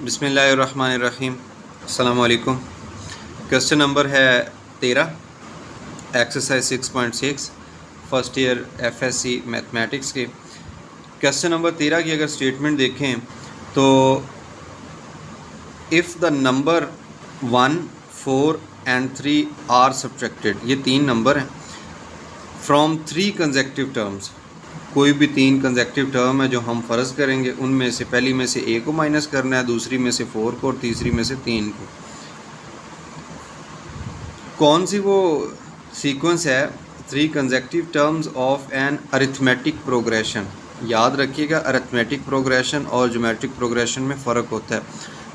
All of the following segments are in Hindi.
बिस्मिल्लाहिर्रहमानिर्रहीम। अस्सलाम वालेकुम। क्वेश्चन नंबर है 13, exercise 6.6 first year FSc mathematics के। क्वेश्चन नंबर 13 की अगर स्टेटमेंट देखें तो if the number 1, 4 and 3 are subtracted, ये तीन नंबर हैं, फ्रॉम 3 कंसेक्टिव टर्म्स, कोई भी तीन कंसेक्टिव टर्म है जो हम फ़र्ज़ करेंगे, उनमें से पहली में से ए को माइनस करना है, दूसरी में से 4 को और तीसरी में से 3 को। कौन सी वो सीक्वेंस है 3 consecutive terms of an arithmetic progression. याद रखिएगा, अरिथमेटिक प्रोग्रेशन और ज्योमेट्रिक प्रोग्रेशन में फ़र्क होता है।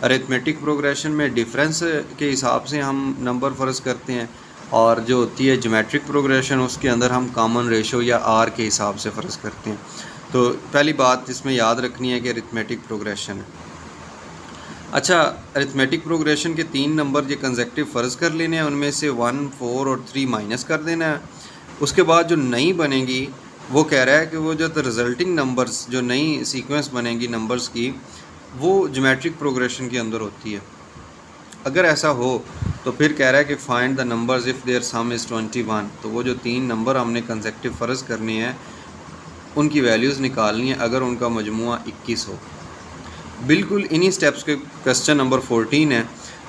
अरिथमेटिक प्रोग्रेशन में डिफरेंस के हिसाब से हम नंबर फ़र्ज़ करते हैं, और जो होती है ज्योमेट्रिक प्रोग्रेशन उसके अंदर हम कॉमन रेशो या आर के हिसाब से फ़र्ज़ करते हैं। तो पहली बात इसमें याद रखनी है कि अरिथमेटिक प्रोग्रेशन है। अच्छा, अरिथमेटिक प्रोग्रेशन के तीन नंबर जो कंसेक्टिव फ़र्ज़ कर लेने हैं, उनमें से 1, 4 और 3 माइनस कर देना है। उसके बाद जो नई बनेगी वो कह रहा है कि वो जो रिज़ल्टिंग नंबर्स, जो नई सीक्वेंस बनेगी नंबर्स की, वो ज्योमेट्रिक प्रोग्रेशन के अंदर होती है। अगर ऐसा हो तो फिर कह रहा है कि find the numbers if their sum is 21। तो वो जो तीन नंबर हमने कंसेक्टिव फ़र्ज़ करने हैं उनकी वैल्यूज़ निकालनी है अगर उनका मजमुआ 21 हो। बिल्कुल इन्हीं स्टेप्स के क्वेश्चन नंबर 14 है।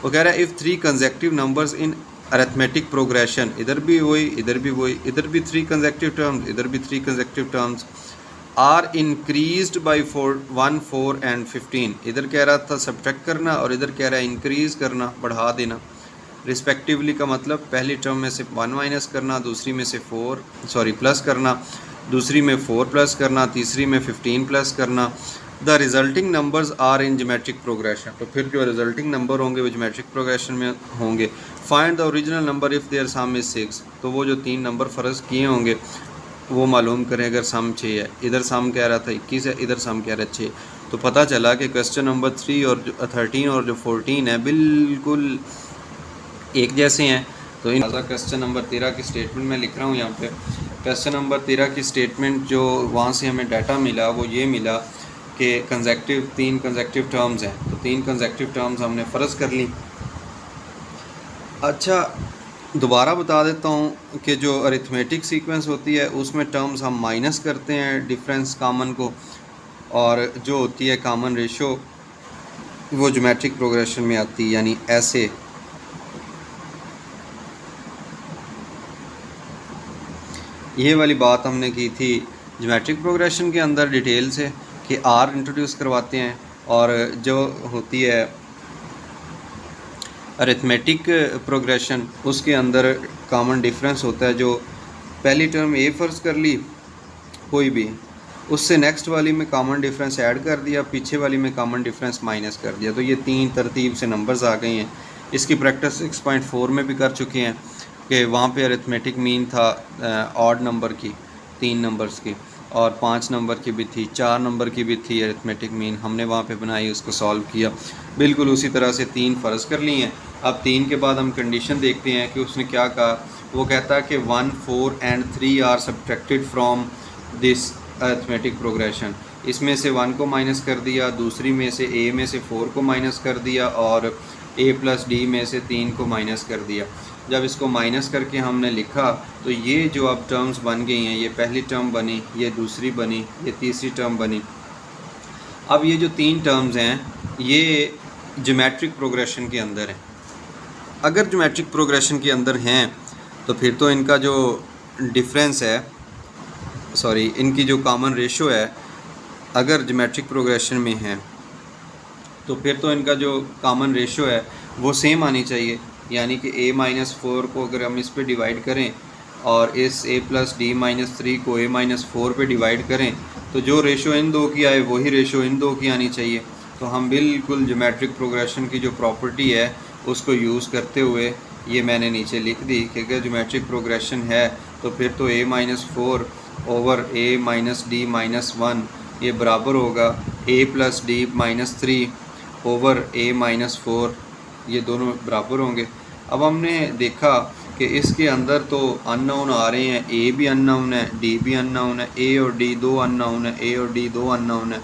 वो कह रहा है if 3 consecutive numbers in arithmetic progression, इधर भी वही, इधर भी वही, इधर भी 3 कंसेक्टिव टर्म्स, इधर भी 3 consecutive terms, are increased by 1, 4 and 15। इधर कह रहा था सब्ट्रैक्ट करना और इधर कह रहा है इंक्रीज़ करना, बढ़ा देना रिस्पेक्टिवली। का मतलब पहली टर्म में से 1 माइनस करना, दूसरी में से प्लस करना, दूसरी में 4 प्लस करना, तीसरी में 15 प्लस करना। The resulting numbers are in geometric progression. तो फिर जो रिजल्टिंग नंबर होंगे वो ज्योमेट्रिक प्रोग्रेशन में होंगे। Find the original number if their sum is 6। तो वो जो तीन नंबर फ़र्ज़ किए होंगे वो मालूम करें अगर सम 6 है। इधर सम कह रहा था 21 है, इधर सम कह रहा है 6। तो पता चला कि क्वेश्चन नंबर 3 और 13 और जो 14 है बिल्कुल एक जैसे हैं। तो इन क्वेश्चन नंबर 13 की स्टेटमेंट मैं लिख रहा हूँ यहाँ पे। क्वेश्चन नंबर 13 की स्टेटमेंट जो वहाँ से हमें डाटा मिला वो ये मिला कि तीन कंसेक्टिव टर्म्स हैं, तो 3 कंसेक्टिव टर्म्स हमने फ़र्ज़ कर ली। अच्छा, दोबारा बता देता हूँ कि जो अरिथमेटिक सीक्वेंस होती है उसमें टर्म्स हम माइनस करते हैं डिफरेंस कॉमन को, और जो होती है कॉमन रेशो वो ज्योमेट्रिक प्रोग्रेशन में आती है, यानी ऐसे। ये वाली बात हमने की थी ज्योमेट्रिक प्रोग्रेशन के अंदर डिटेल से कि आर इंट्रोड्यूस करवाते हैं, और जो होती है अरिथमेटिक प्रोग्रेशन उसके अंदर कॉमन डिफरेंस होता है। जो पहली टर्म ए फ़र्ज़ कर ली कोई भी, उससे नेक्स्ट वाली में कॉमन डिफरेंस ऐड कर दिया, पीछे वाली में कॉमन डिफरेंस माइनस कर दिया। तो ये तीन तरतीब से नंबर्स आ गए हैं। इसकी प्रैक्टिस 6.4 में भी कर चुके हैं कि वहाँ पे अरिथमेटिक मीन था ऑड नंबर की, 3 नंबर्स की, और 5 नंबर की भी थी, 4 नंबर की भी थी अरिथमेटिक मीन, हमने वहाँ पे बनाई, उसको सॉल्व किया। बिल्कुल उसी तरह से 3 फ़र्ज़ कर लिए हैं। अब 3 के बाद हम कंडीशन देखते हैं कि उसने क्या कहा। वो कहता है कि 1, 4 and 3 are subtracted from this arithmetic progression. इसमें से 1 को माइनस कर दिया, दूसरी में से ए में से 4 को माइनस कर दिया, और ए प्लस डी में से 3 को माइनस कर दिया। जब इसको माइनस करके हमने लिखा तो ये जो अब टर्म्स बन गई हैं, ये पहली टर्म बनी, ये दूसरी बनी, ये तीसरी टर्म बनी। अब ये जो 3 टर्म्स हैं ये ज्योमेट्रिक प्रोग्रेशन के अंदर हैं। अगर ज्योमेट्रिक प्रोग्रेशन के अंदर हैं तो फिर तो इनका जो डिफरेंस है, इनकी जो कॉमन रेशो है, अगर ज्योमेट्रिक प्रोग्रेशन में है तो फिर तो इनका जो कॉमन रेशो है वो सेम आनी चाहिए। यानी कि a-4 को अगर हम इस पे डिवाइड करें और इस a+d-3 को a-4 पे डिवाइड करें तो जो रेशो इन दो की आए वही रेशो इन दो की आनी चाहिए। तो हम बिल्कुल ज्योमेट्रिक प्रोग्रेशन की जो प्रॉपर्टी है उसको यूज़ करते हुए ये मैंने नीचे लिख दी कि अगर ज्योमेट्रिक प्रोग्रेशन है तो फिर तो a-4 ओवर a-d-1 ये बराबर होगा a+d-3 ओवर a-4, ये दोनों बराबर होंगे। अब हमने देखा कि इसके अंदर तो अननोन आ रहे हैं, ए भी अननोन है, डी भी अननोन है, ए और डी 2 अननोन है, ए और डी 2 अननोन है,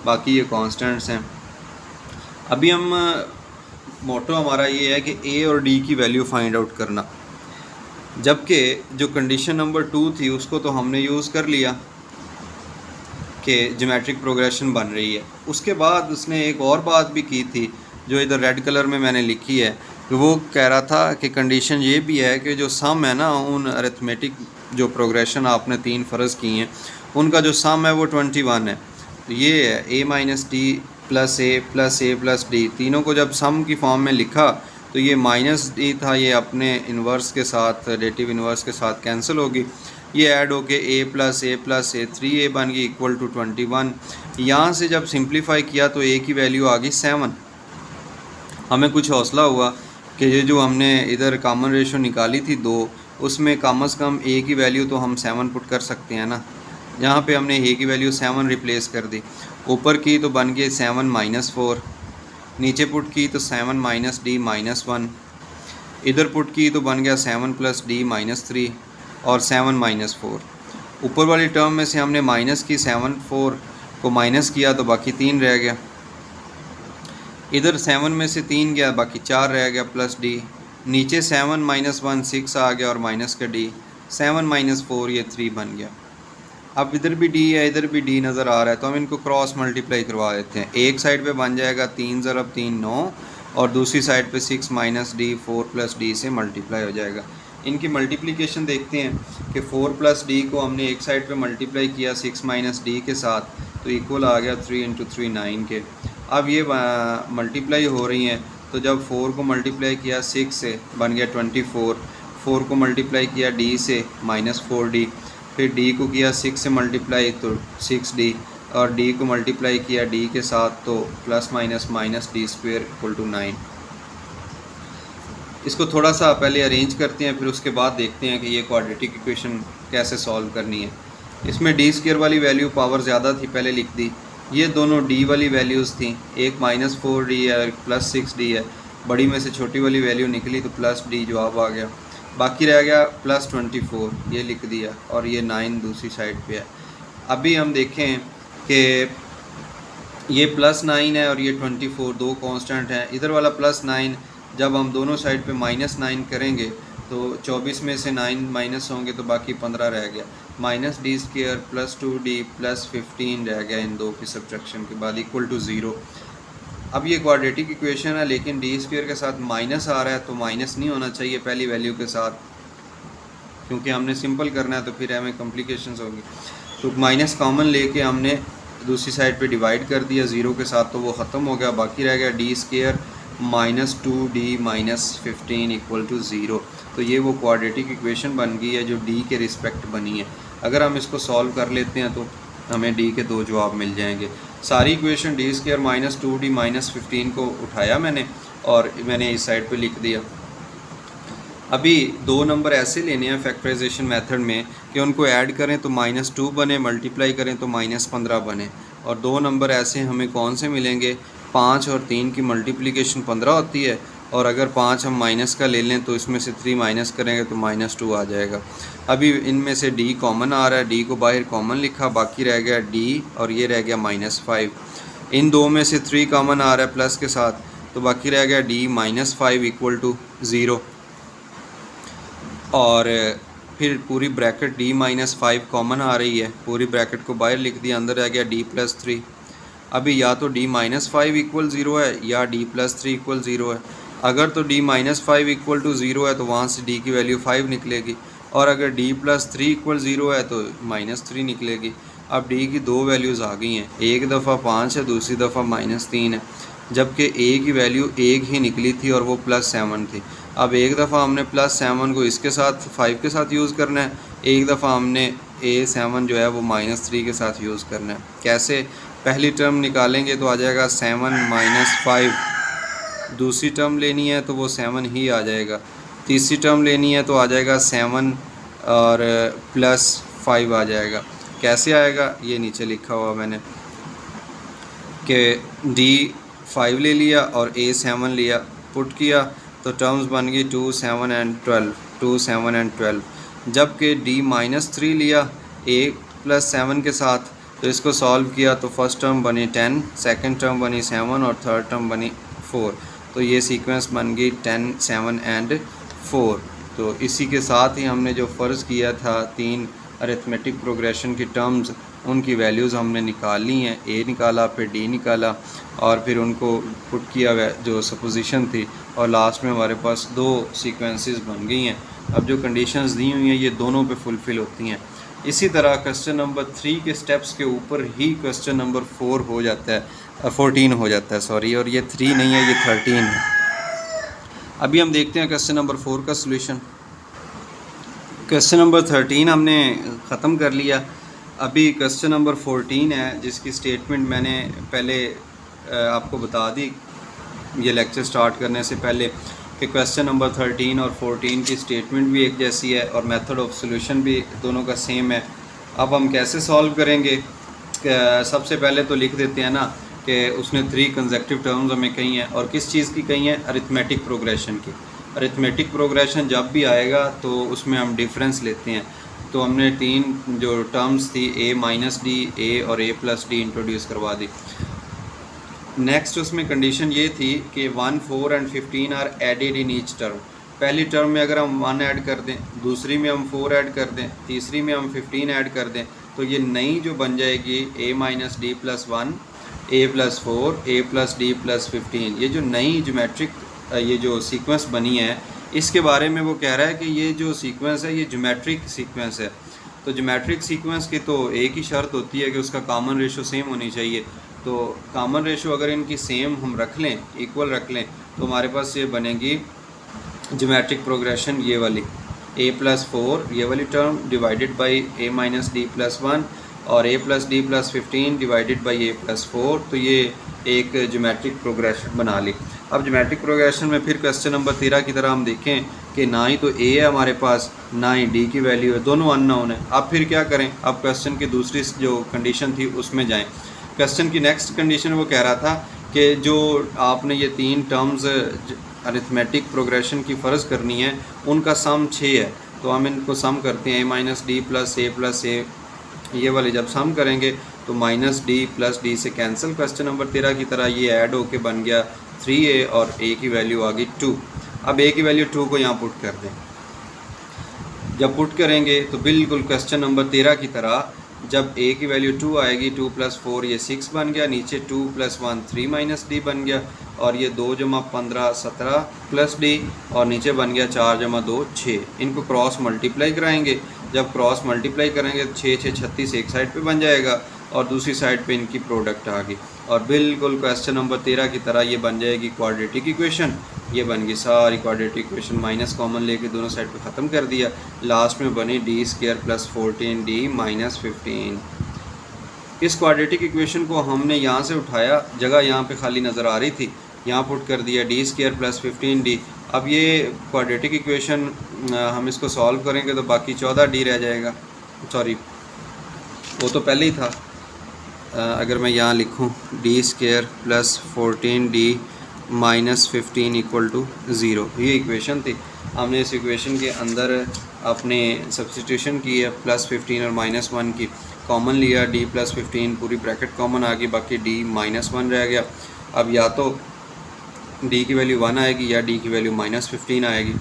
बाकी ये कांस्टेंट्स हैं। अभी हम मोटो हमारा ये है कि ए और डी की वैल्यू फाइंड आउट करना, जबकि जो कंडीशन नंबर 2 थी उसको तो हमने यूज़ कर लिया कि ज्योमेट्रिक प्रोग्रेशन बन रही है। उसके बाद उसने एक और बात भी की थी जो इधर रेड कलर में मैंने लिखी है, कि वो कह रहा था कि कंडीशन ये भी है कि जो सम है ना उन अरिथमेटिक जो प्रोग्रेशन आपने 3 फ़र्ज़ की हैं उनका जो सम है वो 21 है। तो ये है a minus D plus A plus D, तीनों को जब सम की फॉर्म में लिखा तो ये माइनस डी था, ये अपने इन्वर्स के साथ रेटिव इन्वर्स के साथ कैंसिल होगी, ये ऐड होके a प्लस ए 3a बन गई इक्वल टू 21। यहाँ से जब सिंप्लीफाई किया तो a की वैल्यू आ गई 7। हमें कुछ हौसला हुआ कि ये जो हमने इधर कॉमन रेशो निकाली थी 2, उसमें कम से कम a की वैल्यू तो हम 7 पुट कर सकते हैं ना। यहाँ पे हमने a की वैल्यू 7 रिप्लेस कर दी, ऊपर की तो बन गई 7 माइनस 4, नीचे पुट की तो 7 माइनस डी माइनस 1, इधर पुट की तो बन गया 7 प्लस डी माइनस 3 और 7 माइनस 4। ऊपर वाली टर्म में से हमने माइनस की 7 4 को माइनस किया तो बाकी 3 रह गया, इधर 7 में से 3 गया बाकी 4 रह गया प्लस डी, नीचे 7 माइनस 1 6 आ गया और माइनस का डी, 7 माइनस 4 ये 3 बन गया। अब इधर भी डी है इधर भी डी नज़र आ रहा है तो हम इनको क्रॉस मल्टीप्लाई करवा देते हैं। एक साइड पे बन जाएगा 3 ज़रब 3 9 और दूसरी साइड पे 6 माइनस डी 4 प्लस डी से मल्टीप्लाई हो जाएगा। इनकी मल्टीप्लिकेशन देखते हैं कि 4 प्लस डी को हमने एक साइड पे मल्टीप्लाई किया 6 माइनस डी के साथ तो इक्वल आ गया 3 इंटू 3 9 के। अब ये मल्टीप्लाई हो रही हैं तो जब 4 को मल्टीप्लाई किया 6 से बन गया 24, 4 को मल्टीप्लाई किया डी से माइनस 4d, फिर d को किया 6 से मल्टीप्लाई तो 6d और d को मल्टीप्लाई किया d के साथ तो plus minus minus d square equal to 9। इसको थोड़ा सा पहले अरेंज करते हैं फिर उसके बाद देखते हैं कि ये क्वाड्रेटिक इक्वेशन कैसे सॉल्व करनी है। इसमें डी स्क्वेयर वाली वैल्यू पावर ज़्यादा थी पहले लिख दी, ये दोनों d वाली वैल्यूज़ थी, एक माइनस 4d है और प्लस 6d है, बड़ी में से छोटी वाली वैल्यू निकली तो प्लस d जवाब आ गया, बाकी रह गया प्लस 24 ये लिख दिया और ये 9 दूसरी साइड पे है। अभी हम देखें कि ये प्लस 9 है और ये 24 दो कांस्टेंट हैं, इधर वाला प्लस 9 जब हम दोनों साइड पे माइनस 9 करेंगे तो 24 में से 9 माइनस होंगे तो बाकी 15 रह गया, minus d square plus 2d plus 15 रह गया इन दो की सब्ट्रैक्शन के बाद इक्वल टू 0। अब ये क्वाड्रेटिक इक्वेशन है लेकिन डी स्क्वेयर के साथ माइनस आ रहा है तो माइनस नहीं होना चाहिए पहली वैल्यू के साथ, क्योंकि हमने सिंपल करना है तो फिर हमें कॉम्प्लिकेशंस होगी। तो माइनस कॉमन लेके हमने दूसरी साइड पे डिवाइड कर दिया 0 के साथ तो वो ख़त्म हो गया, बाकी रह गया d square minus 2d minus 15 equal to 0। तो ये वो क्वाड्रेटिक इक्वेशन बन गई है जो d के रिस्पेक्ट बनी है। अगर हम इसको सॉल्व कर लेते हैं तो हमें d के 2 जवाब मिल जाएंगे। सारी equation D square minus 2d minus 15 को उठाया मैंने और मैंने इस साइड पे लिख दिया। अभी 2 नंबर ऐसे लेने हैं फैक्टराइजेशन मेथड में कि उनको ऐड करें तो -2 बने, मल्टीप्लाई करें तो -15 बने, और 2 नंबर ऐसे हमें कौन से मिलेंगे 5 और 3 की मल्टीप्लिकेशन 15 होती है और अगर 5 हम माइनस का ले लें तो इसमें से 3 माइनस करेंगे तो -2 आ जाएगा। अभी इनमें से d कॉमन आ रहा है, d को बाहर कॉमन लिखा, बाकी रह गया d और ये रह गया -5। इन दो में से 3 कॉमन आ रहा है प्लस के साथ तो बाकी रह गया d -5 इक्वल टू 0 और फिर पूरी ब्रैकेट d -5 कॉमन आ रही है, पूरी ब्रैकेट को बाहर लिख दिया, अंदर रह गया d + 3। अभी या तो d -5 इक्वल 0 है या d + 3 इक्वल 0 है। अगर तो d -5 इक्वल टू 0 है तो वहाँ से d की वैल्यू 5 निकलेगी और अगर d + 3 इक्वल 0 है तो -3 निकलेगी। अब d की 2 वैल्यूज़ आ गई हैं, एक दफ़ा 5 है दूसरी दफ़ा -3 है, जबकि a की वैल्यू 1 ही निकली थी और वो +7 थी। अब एक दफ़ा हमने +7 को इसके साथ 5 के साथ यूज़ करना है, एक दफ़ा हमने a7 जो है वो -3 के साथ यूज़ करना है। कैसे? पहली टर्म निकालेंगे तो आ जाएगा 7 - 5, दूसरी टर्म लेनी है तो वो 7 ही आ जाएगा, तीसरी टर्म लेनी है तो आ जाएगा 7 और +5 आ जाएगा। कैसे आएगा ये नीचे लिखा हुआ मैंने कि d5 ले लिया और a7 लिया, पुट किया तो टर्म्स बन गई 2 7 एंड 12, जबकि d -3 लिया a + 7 के साथ तो इसको सॉल्व किया तो फर्स्ट टर्म बनी 10, सेकंड टर्म बनी 7 और थर्ड टर्म बनी 4। तो ये सीक्वेंस बन गई 10, 7 एंड 4। तो इसी के साथ ही हमने जो फ़र्ज़ किया था 3 अरिथमेटिक प्रोग्रेशन की टर्म्स, उनकी वैल्यूज़ हमने निकाल ली हैं। ए निकाला, फिर डी निकाला और फिर उनको पुट किया हुआ जो सपोजिशन थी, और लास्ट में हमारे पास 2 सीक्वेंसेस बन गई हैं। अब जो कंडीशंस दी हुई हैं ये दोनों पे फुलफ़िल होती हैं। इसी तरह क्वेश्चन नंबर 3 के स्टेप्स के ऊपर ही क्वेश्चन नंबर 4 हो जाता है, 14 हो जाता है सॉरी, और ये 3 नहीं है, ये 13 है। अभी हम देखते हैं क्वेश्चन नंबर 4 का सोल्यूशन। क्वेश्चन नंबर 13 हमने ख़त्म कर लिया। अभी क्वेश्चन नंबर 14 है जिसकी स्टेटमेंट मैंने पहले आपको बता दी ये लेक्चर स्टार्ट करने से पहले कि क्वेश्चन नंबर 13 और 14 की स्टेटमेंट भी एक जैसी है और मेथड ऑफ सॉल्यूशन भी दोनों का सेम है। अब हम कैसे सॉल्व करेंगे? सबसे पहले तो लिख देते हैं ना कि उसने 3 कंसेक्यूटिव टर्म्स हमें कही हैं, और किस चीज़ की कही हैं? अरिथमेटिक प्रोग्रेशन की। अरिथमेटिक प्रोग्रेशन जब भी आएगा तो उसमें हम डिफरेंस लेते हैं। तो हमने 3 जो टर्म्स थी a माइनस डी, a और a प्लस डी इंट्रोड्यूस करवा दी। नेक्स्ट उसमें कंडीशन ये थी कि 1, 4 and 15 are added in each term. पहली टर्म में अगर हम 1 ऐड कर दें, दूसरी में हम 4 ऐड कर दें, तीसरी में हम 15 ऐड कर दें, तो ये नई जो बन जाएगी a minus D plus 1, a plus 4, a plus D plus 15। ये जो नई ज्योमेट्रिक ये जो सीक्वेंस बनी है, इसके बारे में वो कह रहा है कि ये जो सीक्वेंस है ये ज्योमेट्रिक सीक्वेंस है। तो ज्योमेट्रिक सीक्वेंस की तो एक ही शर्त होती है कि उसका कॉमन रेशो सेम होनी चाहिए। तो कॉमन रेशो अगर इनकी सेम हम रख लें, इक्वल रख लें, तो हमारे पास ये बनेगी ज्योमेट्रिक प्रोग्रेशन ये वाली a प्लस 4 ये वाली term divided by a minus D plus 1 और a plus D plus 15 divided by a plus 4। तो ये एक ज्योमेट्रिक प्रोग्रेशन बना ली। अब ज्योमेट्रिक प्रोग्रेशन में फिर क्वेश्चन नंबर 13 की तरह हम देखें कि ना ही तो a है हमारे पास, ना ही d की वैल्यू है, दोनों अननोन है। अब फिर क्या करें? अब क्वेश्चन की दूसरी जो कंडीशन थी उसमें जाएं। क्वेश्चन की नेक्स्ट कंडीशन वो कह रहा था कि जो आपने ये 3 टर्म्स अरिथमेटिक प्रोग्रेशन की फ़र्ज़ करनी है, उनका सम 6 है। तो हम इनको सम करते हैं a minus D plus a, ये वाले जब सम करेंगे तो माइनस डी प्लस डी से कैंसिल। क्वेश्चन नंबर 13 की तरह ये ऐड होके बन गया 3a और a की वैल्यू आ गई 2। अब a की वैल्यू 2 को यहाँ पुट कर दें। जब पुट करेंगे तो बिल्कुल क्वेश्चन नंबर 13 की तरह जब a की वैल्यू 2 आएगी, 2 प्लस 4 ये 6 बन गया, नीचे 2 प्लस 1 3 माइनस डी बन गया, और ये 2 जमा 15 17 प्लस डी, और नीचे बन गया 4 जमा 2 6। इनको क्रॉस मल्टीप्लाई कराएंगे। जब क्रॉस मल्टीप्लाई करेंगे तो 6 6 36 एक साइड पे बन जाएगा और दूसरी साइड पे इनकी प्रोडक्ट आ गई, और बिल्कुल क्वेश्चन नंबर 13 की तरह ये बन जाएगी क्वाड्रेटिक इक्वेशन। ये बन गई सारी क्वाड्रेटिक इक्वेशन, माइनस कॉमन लेके दोनों साइड पे ख़त्म कर दिया। लास्ट में बनी D square plus 14d minus 15। इस क्वाड्रेटिक इक्वेशन को हमने यहाँ से उठाया, जगह यहाँ पे खाली नज़र आ रही थी, यहाँ पुट कर दिया डी स्क्वायर प्लस 15d। अब ये क्वाड्रेटिक इक्वेशन हम इसको सॉल्व करेंगे तो बाकी 14d रह जाएगा, सॉरी वो तो पहले ही था। अगर मैं यहाँ लिखूँ d square plus 14d minus 15 equal to 0, ये इक्वेशन थी। हमने इस इक्वेशन के अंदर अपने सब्स्टिट्यूशन की है, प्लस 15 और माइनस 1 की कॉमन लिया, d प्लस 15 पूरी ब्रैकेट कॉमन आ गई, बाकी d माइनस 1 रह गया। अब या तो d की वैल्यू 1 आएगी या d की वैल्यू माइनस 15 आएगी।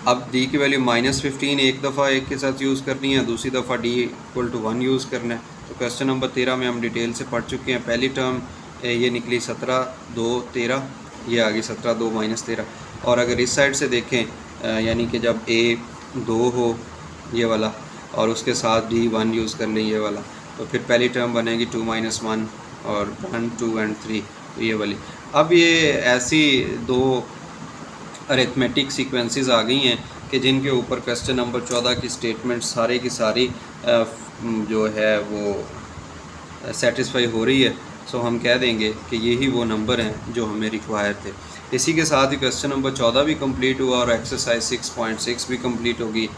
अब d की वैल्यू माइनस 15 एक दफ़ा एक के साथ यूज़ करनी है, दूसरी दफ़ा d इक्वल टू 1 यूज़ करना है। तो क्वेश्चन नंबर 13 में हम डिटेल से पढ़ चुके हैं। पहली टर्म ये निकली 17 2 13, ये आ गई 17 2 माइनस 13। और अगर इस साइड से देखें यानी कि जब a 2 हो ये वाला और उसके साथ d 1 यूज़ कर लें ये वाला, तो फिर पहली टर्म बनेगी 2 माइनस 1 और 1 2 एंड 3, तो ये वाली। अब ये ऐसी 2 अरिथमेटिक सीक्वेंसेस आ गई हैं कि जिनके ऊपर क्वेश्चन नंबर 14 की स्टेटमेंट सारी की सारी जो है वो सेटिस्फाई हो रही है। सो हम कह देंगे कि यही वो नंबर हैं जो हमें रिक्वायर थे। इसी के साथ ही क्वेश्चन नंबर 14 भी कंप्लीट हुआ और एक्सरसाइज 6.6 भी कंप्लीट होगी।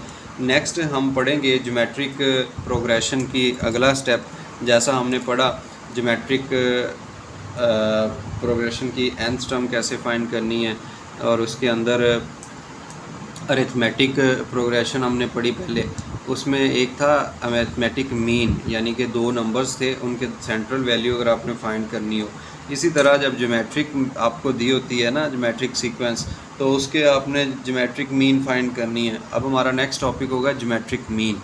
नेक्स्ट हम पढ़ेंगे ज्योमेट्रिक प्रोग्रेशन की अगला स्टेप। जैसा हमने पढ़ा ज्योमेट्रिक प्रोग्रेशन की nth टर्म कैसे फाइंड करनी है और उसके अंदर अरिथमेटिक प्रोग्रेशन हमने पढ़ी पहले, उसमें एक था अरिथमेटिक मीन, यानी कि दो नंबर्स थे, उनके सेंट्रल वैल्यू अगर आपने फाइंड करनी हो। इसी तरह जब ज्योमेट्रिक आपको दी होती है ना ज्योमेट्रिक सीक्वेंस, तो उसके आपने ज्योमेट्रिक मीन फाइंड करनी है। अब हमारा नेक्स्ट टॉपिक होगा ज्योमेट्रिक मीन।